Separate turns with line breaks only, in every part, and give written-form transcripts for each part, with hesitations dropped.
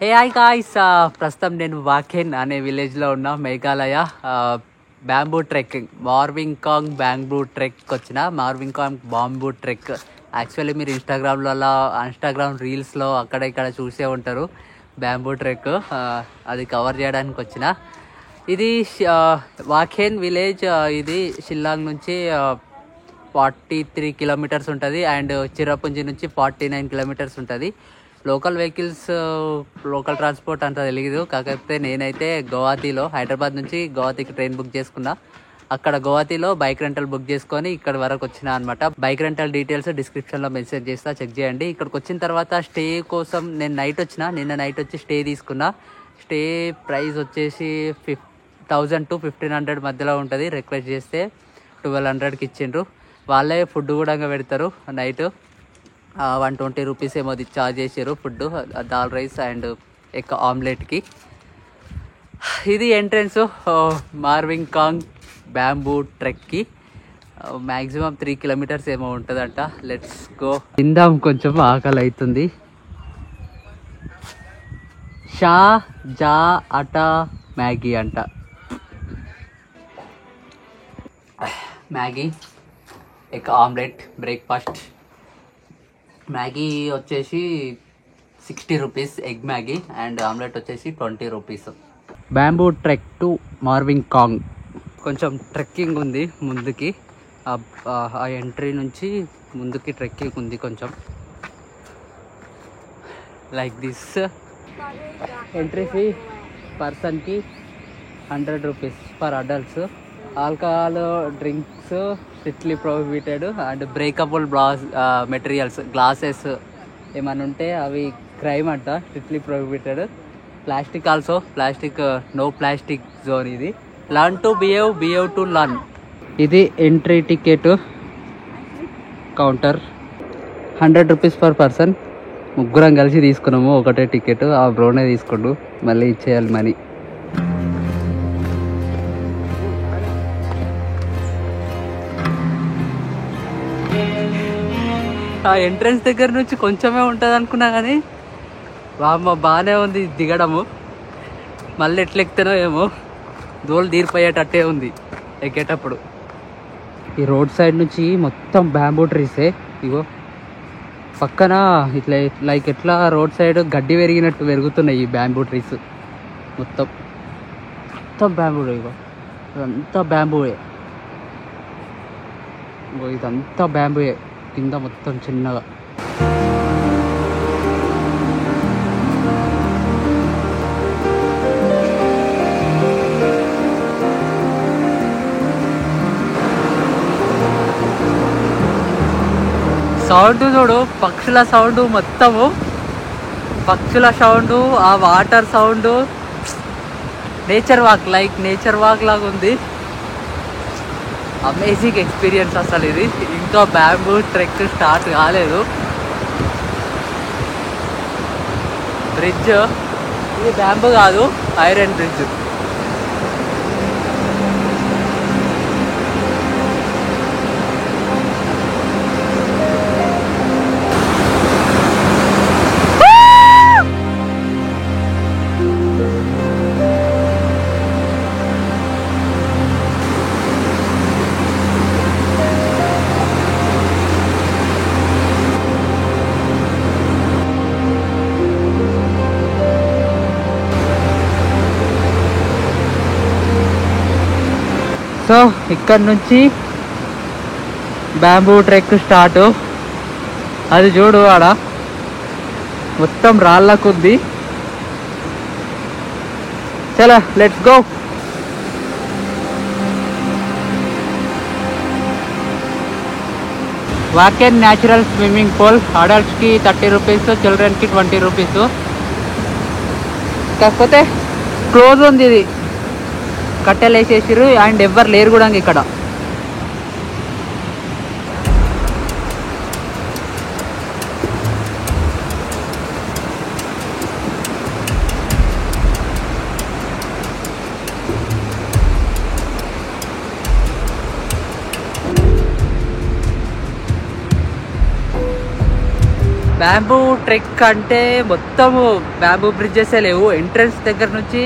Hey hi guys, ప్రస్తుతం నేను walking అనే విలేజ్లో ఉన్న Meghalaya bamboo trekking Mawryngkhang bamboo ట్రెక్కి వచ్చిన. Mawryngkhang bamboo trek actually మీరు ఇన్స్టాగ్రామ్ రీల్స్లో అక్కడ ఇక్కడ చూసే ఉంటారు. బ్యాంబూ ట్రెక్ అది కవర్ చేయడానికి వచ్చిన. ఇది వాకెన్ విలేజ్. ఇది షిల్లాంగ్ నుంచి 43 కిలోమీటర్స్ ఉంటుంది అండ్ చిరపుంజి నుంచి 49 కిలోమీటర్స్ ఉంటుంది. లోకల్ వెహికల్స్, లోకల్ ట్రాన్స్పోర్ట్ అంతా తెలియదు. కాకపోతే నేనైతే గౌహతిలో, హైదరాబాద్ నుంచి గౌహతికి ట్రైన్ బుక్ చేసుకున్నా. అక్కడ గౌహతిలో బైక్ రెంటల్ బుక్ చేసుకొని ఇక్కడ వరకు వచ్చిన అనమాట. బైక్ రెంటల్ డీటెయిల్స్ డిస్క్రిప్షన్లో మెన్షన్ చేస్తా, చెక్ చేయండి. ఇక్కడికి వచ్చిన తర్వాత స్టే కోసం నేను నిన్న నైట్ వచ్చి స్టే తీసుకున్నా. స్టే ప్రైస్ వచ్చేసి 1000 to 1500 మధ్యలో ఉంటుంది. రిక్వెస్ట్ చేస్తే 1200కి ఇచ్చిండ్రు. వాళ్ళే ఫుడ్ కూడా పెడతారు. నైట్ 120 రూపీస్ ఏమో ఛార్జ్ చేసారు food, dal rice and egg ఆమ్లెట్కి. ఇది ఎంట్రన్స్ మార్వింగ్ కాంగ్ బ్యాంబూ ట్రెక్కి. మ్యాక్సిమం 3 కిలోమీటర్స్ ఏమో ఉంటుందంట. Let's go. తిందాం, కొంచెం ఆకలి అవుతుంది. షా జా అటా మ్యాగీ అంట. Maggi, egg omelette breakfast. Maggi వచ్చేసి 60 rupees, egg Maggi and omelette వచ్చేసి 20 rupees. Bamboo trek to Mawryngkhang. కొంచెం ట్రెక్కింగ్ ఉంది ముందుకి. ఆ ఎంట్రీ నుంచి ముందుకి ట్రెక్కింగ్ ఉంది కొంచెం. Like this. ఎంట్రీ ఫీ పర్సన్కి 100 rupees for adults. Alcohol drinks strictly prohibited and breakable materials, glasses ఏమైనా ఉంటే అవి క్రైమ్ అంట, strictly prohibited. Plastic also, no plastic zone ఇది. Learn to behave to learn. ఇది entry ticket counter. 100 rupees per person. ముగ్గురం కలిసి తీసుకున్నాము ఒకటే టికెట్. ఆ బ్రోనే తీసుకుండు, మళ్ళీ ఇచ్చేయాలి మనీ. ఆ ఎంట్రన్స్ దగ్గర నుంచి కొంచెమే ఉంటుంది అనుకున్నా కానీ వామ్మ బాగానే ఉంది దిగడము. మళ్ళీ ఎట్లా ఎక్కుతానో ఏమో, దోలు తీరిపోయేటట్టే ఉంది ఎక్కేటప్పుడు. ఈ రోడ్ సైడ్ నుంచి మొత్తం బ్యాంబూ ట్రీసే. ఇగో పక్కన ఇట్లా లైక్ ఎట్లా రోడ్ సైడ్ గడ్డి పెరిగినట్టు పెరుగుతున్నాయి ఈ బ్యాంబూ ట్రీస్. మొత్తం బ్యాంబూ. ఇగో ఇదంతా బ్యాంబూయే. ఇగో ఇదంతా బ్యాంబూయే. కింద మొత్తం చిన్నగా. సౌండ్ చూడు, పక్షుల సౌండ్ మొత్తము. పక్షుల సౌండ్, ఆ వాటర్ సౌండ్. నేచర్ వాక్ లాగా ఉంది. అమేజింగ్ ఎక్స్పీరియన్స్ అసలు ఇది. ఇంకా బ్యాంబూ ట్రెక్ స్టార్ట్ కాలేదు. బ్రిడ్జ్ ఇది బ్యాంబూ కాదు, ఐరన్ బ్రిడ్జ్. సో ఇక్కడ నుంచి బ్యాంబూ ట్రెక్ స్టార్ట్. అది చూడు, ఆడ మొత్తం రాళ్ళకుంది. చలో లెట్స్ గో. వాకెన్ న్యాచురల్ స్విమ్మింగ్ పూల్. అడల్ట్స్కి 30 రూపీస్, చిల్డ్రన్కి 20 రూపీస్. కాకపోతే క్లోజ్ ఉంది ఇది, కట్టెలు వేసేసారు అండ్ ఎవ్వరు లేరు కూడా ఇక్కడ. బ్యాంబూ ట్రెక్ అంటే మొత్తము బ్యాంబూ బ్రిడ్జెసే లేవు. ఎంట్రన్స్ దగ్గర నుంచి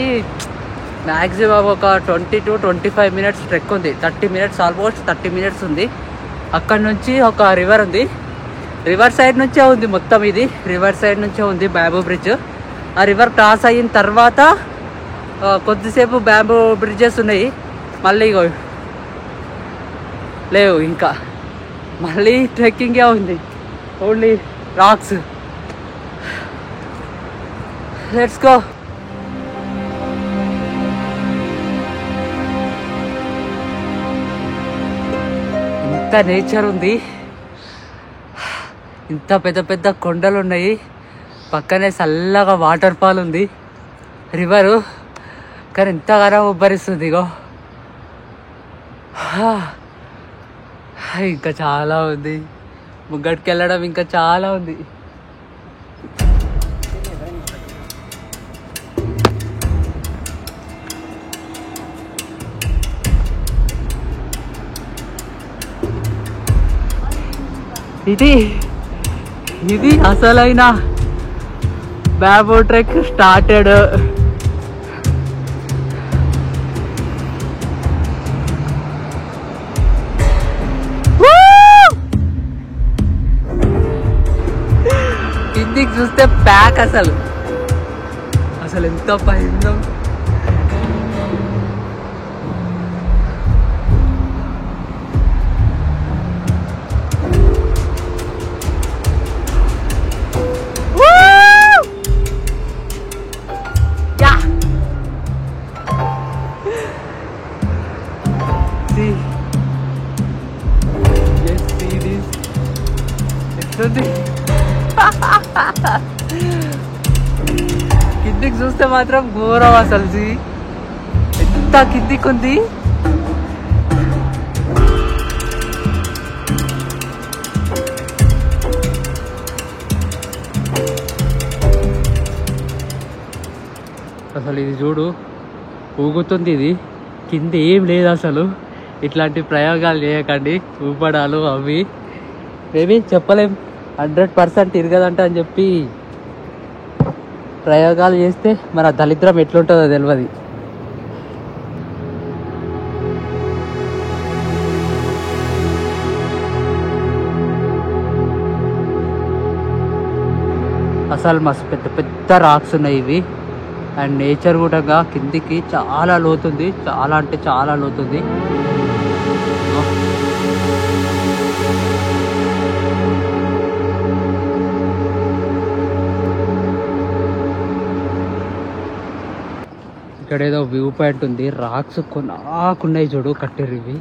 మ్యాక్సిమం ఒక 20 to 25 మినిట్స్ ట్రెక్ ఉంది. 30 మినిట్స్, ఆల్మోస్ట్ 30 మినిట్స్ ఉంది. అక్కడ నుంచి ఒక రివర్ ఉంది. రివర్ సైడ్ నుంచే ఉంది మొత్తం, ఇది రివర్ సైడ్ నుంచే ఉంది బ్యాంబూ బ్రిడ్జ్. ఆ రివర్ క్రాస్ అయిన తర్వాత కొద్దిసేపు బ్యాంబూ బ్రిడ్జెస్ ఉన్నాయి, మళ్ళీ లేవు. ఇంకా మళ్ళీ ట్రెక్కింగే ఉంది, ఓన్లీ రాక్స్. Let's go. ఇంత నేచర్ ఉంది, ఇంత పెద్ద పెద్ద కొండలు ఉన్నాయి, పక్కనే చల్లగా వాటర్ ఫాల్ ఉంది, రివరు. కానీ ఇంతగానో ఉబ్బరిస్తుంది. ఇగో ఇంకా చాలా ఉంది, ముగ్గటికి వెళ్ళడం ఇంకా చాలా ఉంది. ఇది అసలైన బ్యాంబూ ట్రెక్ స్టార్టెడ్. కిందికి చూస్తే ప్యాక్, అసలు ఎంత పైన. కిందికి చూస్తే మాత్రం ఘోరం, అసలు ఎంత కిందికి ఉంది. అసలు ఇది చూడు, ఊగుతుంది. ఇది కింద ఏం లేదు అసలు. ఇట్లాంటి ప్రయోగాలు చేయకండి, ఊపడాలు అవి. మేబీ చెప్పలేం, 100% తిరగదంట అని చెప్పి ప్రయోగాలు చేస్తే మన దరిద్రం ఎట్లుంటుందో తెలియదు. అసలు మస్తు పెద్ద పెద్ద రాక్స్ ఉన్నాయి ఇవి. అండ్ నేచర్ కూడా కిందికి చాలా లోతుంది, చాలా అంటే చాలా లోతుంది. ఇక్కడ ఏదో వ్యూ పాయింట్ ఉంది, రాక్స్ కొనాకున్నాయి చూడు, కట్టేరు ఇవి.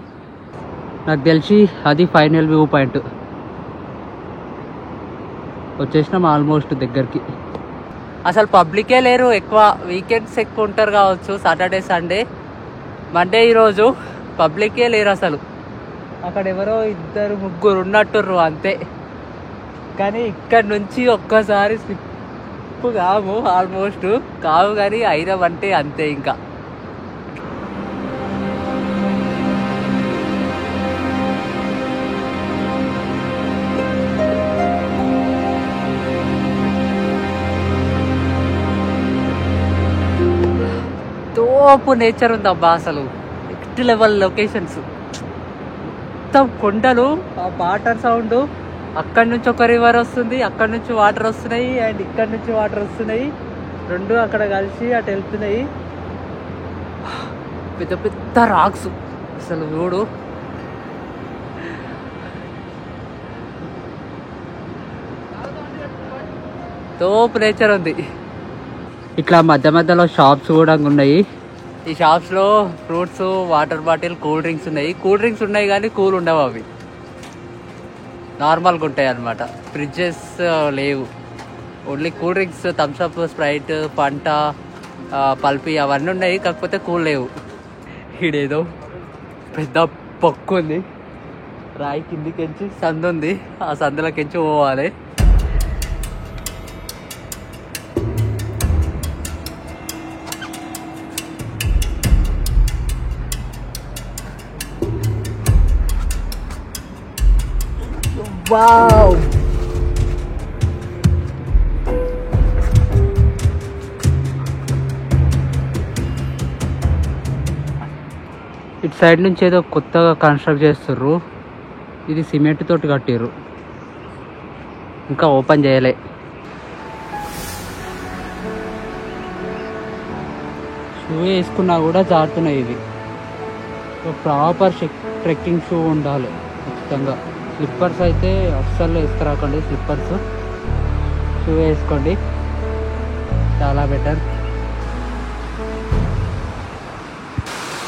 నాకు తెలిసి అది ఫైనల్ వ్యూ పాయింట్. వచ్చేసినాం ఆల్మోస్ట్ దగ్గరికి. అసలు పబ్లికే లేరు ఎక్కువ, వీకెండ్స్ ఎక్కువ ఉంటారు కావచ్చు, సాటర్డే సండే. మండే ఈరోజు పబ్లికే లేరు అసలు. అక్కడ ఎవరో 2-3 ఉన్నట్టుర్రు అంతే. కానీ ఇక్కడ నుంచి ఒక్కసారి స్లిప్ కాము, ఆల్మోస్ట్ కావు, కానీ అయినామంటే అంతే. ఇంకా తోపు నేచర్ ఉందబ్బా, అసలు నెక్స్ట్ లెవెల్ లొకేషన్స్. మొత్తం కొండలు, ఆ వాటర్ సౌండ్, అక్కడి నుంచి ఒక రివర్ వస్తుంది, అక్కడి నుంచి వాటర్ వస్తున్నాయి, అండ్ ఇక్కడి నుంచి వాటర్ వస్తున్నాయి, రెండు అక్కడ కలిసి అటు వెళ్తున్నాయి. పెద్ద పెద్ద రాక్స్ అసలు చూడు. తోపు నేచర్ ఉంది. ఇట్లా మధ్య మధ్యలో షాప్స్ కూడా ఉన్నాయి. ఈ షాప్స్లో fruits, water bottle, cool drinks ఉన్నాయి. కూల్ డ్రింక్స్ ఉన్నాయి కానీ కూల్ ఉండవు, అవి నార్మల్గా ఉంటాయి అన్నమాట. ఫ్రిడ్జెస్ లేవు, only cool drinks, Thums Up, Sprite, Fanta, Pulpy అవన్నీ ఉన్నాయి, కాకపోతే కూల్ లేవు. ఈడేదో పెద్ద పొక్కు ఉంది, రాయి కిందికెంచి సందు ఉంది, ఆ సందులోకెంచి పోవాలి. వావ్, ఇటు సైడ్ నుంచి ఏదో కొత్తగా కన్స్ట్రక్ట్ చేస్తుర్రు. ఇది సిమెంట్ తోటి కట్టిర్రు, ఇంకా ఓపెన్ చేయలే. షూ వేసుకున్నా కూడా జారుతున్నాయి ఇవి. ప్రాపర్ ట్రెక్కింగ్ షూ ఉండాలి ఖచ్చితంగా. స్లిప్పర్స్ అయితే అస్సలు వేసుకురాకండి. స్లిప్పర్స్, షూ వేసుకోండి, చాలా better.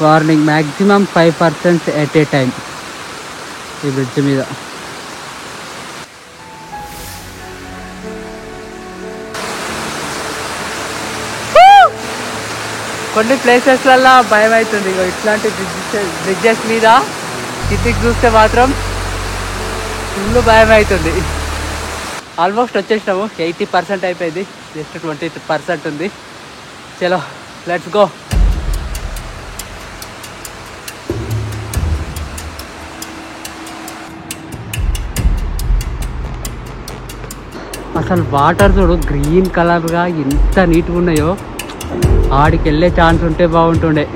Warning, maximum 5% at a time ఈ బ్రిడ్జ్ మీద. కొన్ని ప్లేసెస్లలో భయం అవుతుంది. ఇట్లాంటి బ్రిడ్జెస్ మీద కిందికి చూస్తే మాత్రం ఫుల్ భయం అవుతుంది. ఆల్మోస్ట్ వచ్చేసినాము, 80% అయిపోయింది, జస్ట్ 20% ఉంది. చలో లెట్స్ గో. అసలు వాటర్ చూడు గ్రీన్ కలర్గా ఎంత నీట్గా ఉన్నాయో. ఆడికి వెళ్ళే ఛాన్స్ ఉంటే బాగుంటుండే.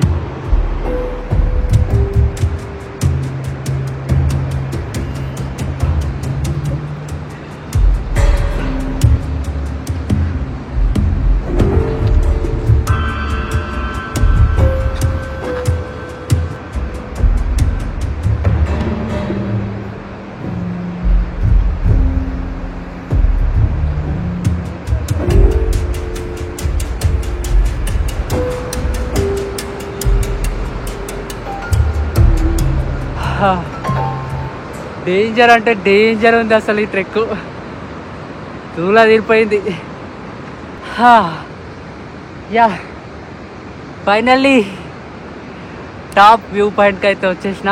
డేంజర్ అంటే డేంజర్ ఉంది అసలు. ఈ ట్రెక్ దూలా తీరిపోయింది. యా, ఫైనల్లీ టాప్ వ్యూ పాయింట్కి అయితే వచ్చేసిన.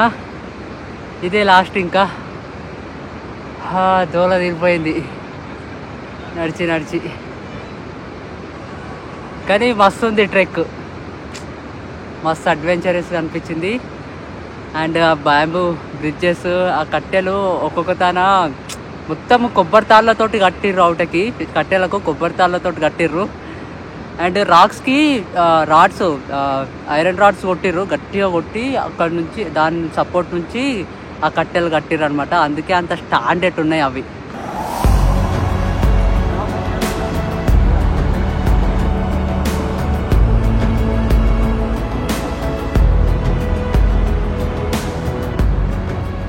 ఇదే లాస్ట్. ఇంకా దూల తీరిపోయింది నడిచి నడిచి. కానీ మస్తు ఉంది ట్రెక్, మస్తు అడ్వెంచరస్గా అనిపించింది. అండ్ ఆ బ్యాంబూ బ్రిడ్జెస్, ఆ కట్టెలు ఒక్కొక్క తాన మొత్తం కొబ్బరి తాళ్ళతోటి కట్టిర్రు. అవుటకి కట్టెలకు కొబ్బరి తాళ్ళతోటి కట్టిర్రు. అండ్ రాక్స్కి రాడ్స్, ఐరన్ రాడ్స్ కొట్టిర్రు, గట్టిగా కొట్టి అక్కడ నుంచి దాని సపోర్ట్ నుంచి ఆ కట్టెలు కట్టిర్రు అనమాట. అందుకే అంత స్టాండర్డ్ ఉన్నాయి అవి.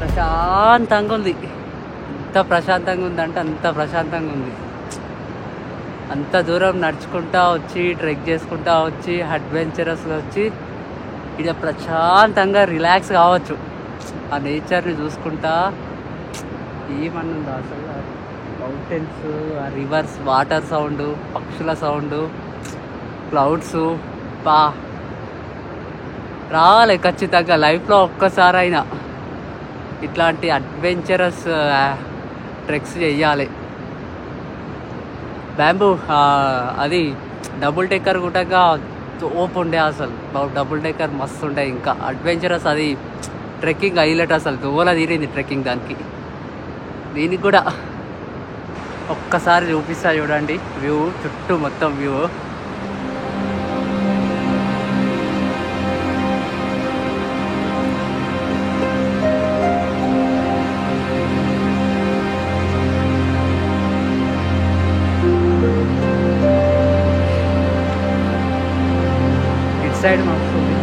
ప్రశాంతంగా ఉంది, ఎంత ప్రశాంతంగా ఉందంటే అంత ప్రశాంతంగా ఉంది. అంత దూరం నడుచుకుంటా వచ్చి, ట్రెక్ చేసుకుంటా వచ్చి, అడ్వెంచరస్గా వచ్చి ఇక్కడ ప్రశాంతంగా రిలాక్స్ కావచ్చు. ఆ నేచర్ని చూసుకుంటా. ఏమన్నా అసలు మౌంటైన్స్, ఆ రివర్స్, వాటర్ సౌండ్, పక్షుల సౌండ్, క్లౌడ్స్, బా రావాలి ఖచ్చితంగా లైఫ్లో ఒక్కసారైనా ఇట్లాంటి అడ్వెంచరస్ ట్రెక్స్ చేయాలి. బ్యాంబూ అది డబుల్ డెక్కర్ కూడా తోపు ఉండే అసలు. డబుల్ డెక్కర్ మస్తు ఉండే. ఇంకా అడ్వెంచరస్ అది ట్రెక్కింగ్ హైలైట్ అసలు. దూల తీరింది ట్రెక్కింగ్ దానికి. దీనికి కూడా ఒక్కసారి చూపిస్తా చూడండి వ్యూ, చుట్టూ మొత్తం వ్యూ. ఇటు సైడ్ మస్తు ఉంది.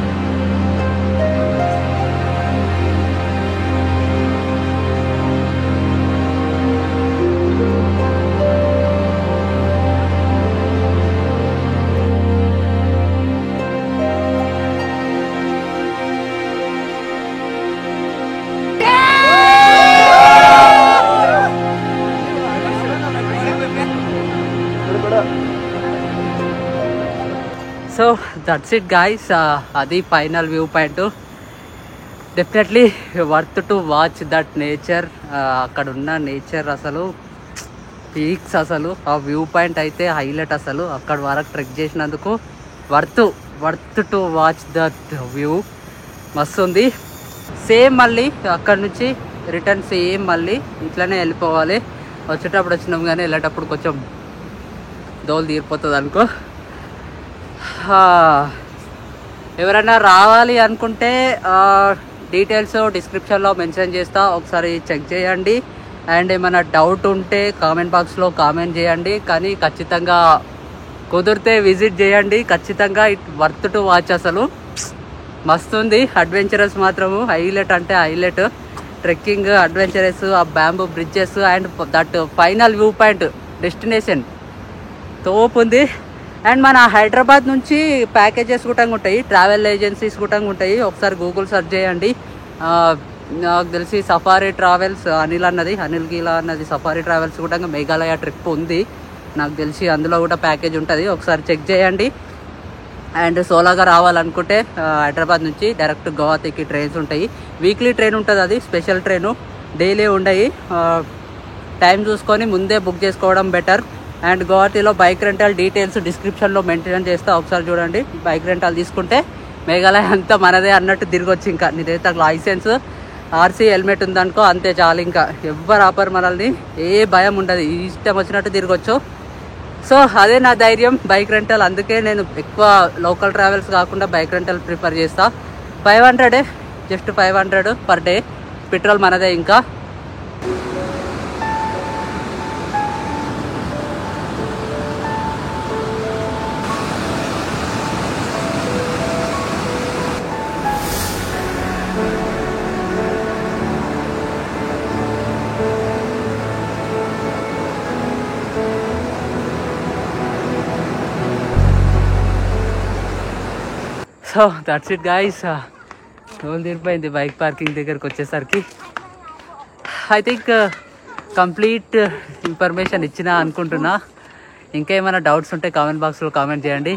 So that's it guys. అది final view point. Definitely worth to watch that nature. అక్కడ ఉన్న నేచర్ అసలు పీక్స్, అసలు ఆ వ్యూ పాయింట్ అయితే హైలైట్ అసలు. అక్కడ వరకు ట్రెక్ చేసినందుకు worth to watch that view. మస్తు ఉంది. సేమ్ మళ్ళీ అక్కడ నుంచి రిటర్న్ సేమ్ మళ్ళీ ఇట్లనే వెళ్ళిపోవాలి. వచ్చేటప్పుడు వచ్చినాం కానీ వెళ్ళేటప్పుడు కొంచెం దోలు తీరిపోతుంది అనుకో. ఎవరైనా రావాలి అనుకుంటే డీటెయిల్స్ డిస్క్రిప్షన్లో మెన్షన్ చేస్తా, ఒకసారి చెక్ చేయండి. అండ్ ఏమైనా డౌట్ ఉంటే కామెంట్ బాక్స్లో కామెంట్ చేయండి. కానీ ఖచ్చితంగా కుదిరితే విజిట్ చేయండి. ఖచ్చితంగా ఇట్ వర్త్ టు వాచ్. అసలు మస్తుంది. అడ్వెంచరస్ మాత్రము హైలైట్ అంటే హైలైట్. ట్రెక్కింగ్, అడ్వెంచరస్, ఆ bamboo bridges and that final view point destination తోపు ఉంది. అండ్ మన హైదరాబాద్ నుంచి ప్యాకేజెస్ కూడా ఉంటాయి, ట్రావెల్ ఏజెన్సీస్ కూడా ఉంటాయి. ఒకసారి గూగుల్ సెర్చ్ చేయండి. నాకు తెలిసి సఫారీ ట్రావెల్స్ అనిల్ గీలా అన్నది సఫారీ ట్రావెల్స్ కూడా మేఘాలయ ట్రిప్ ఉంది నాకు తెలిసి. అందులో కూడా ప్యాకేజ్ ఉంటుంది, ఒకసారి చెక్ చేయండి. అండ్ సోలాగా రావాలనుకుంటే హైదరాబాద్ నుంచి డైరెక్ట్ గౌహతికి ట్రైన్స్ ఉంటాయి. వీక్లీ ట్రైన్ ఉంటుంది, అది స్పెషల్ ట్రైను, డైలీ ఉండయి. టైం చూసుకొని ముందే బుక్ చేసుకోవడం బెటర్. అండ్ గౌహతిలో బైక్ రెంటల్ డీటెయిల్స్ డిస్క్రిప్షన్లో మెన్షన్ చేస్తా, ఒకసారి చూడండి. బైక్ రెంటల్ తీసుకుంటే మేఘాలయ అంతా మనదే అన్నట్టు తిరగొచ్చు. ఇంకా నీదైతే లైసెన్స్, ఆర్సీ, హెల్మెట్ ఉందనుకో అంతే చాలు. ఇంకా ఎవ్వరు ఆపరు మనల్ని, ఏ భయం ఉండదు, ఇష్టం వచ్చినట్టు తిరగొచ్చు. సో అదే నా ధైర్యం, బైక్ రెంటల్. అందుకే నేను ఎక్కువ లోకల్ ట్రావెల్స్ కాకుండా బైక్ రెంటల్ ప్రిఫర్ చేస్తా. 500 జస్ట్ 500 పర్ డే, పెట్రోల్ మనదే. ఇంకా సో దట్స్ ఇట్ గైస్. రోజు తీరిపోయింది బైక్ పార్కింగ్ దగ్గరకు వచ్చేసరికి. ఐ థింక్ కంప్లీట్ ఇన్ఫర్మేషన్ ఇచ్చినా అనుకుంటున్నా. ఇంకేమైనా డౌట్స్ ఉంటే కామెంట్ బాక్స్లో కామెంట్ చేయండి.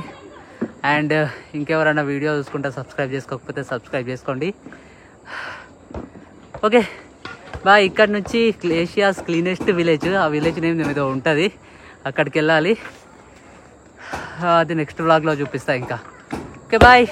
అండ్ ఇంకెవరైనా వీడియో చూసుకుంటే సబ్స్క్రైబ్ చేసుకోకపోతే సబ్స్క్రైబ్ చేసుకోండి. Okay bye. ఇక్కడ నుంచి ఏషియాస్ క్లీనెస్ట్ విలేజ్, ఆ విలేజ్ నేమ్ ఏదో ఉంటుంది, అక్కడికి వెళ్ళాలి. అది నెక్స్ట్ వ్లాగ్లో చూపిస్తా ఇంకా. Okay bye.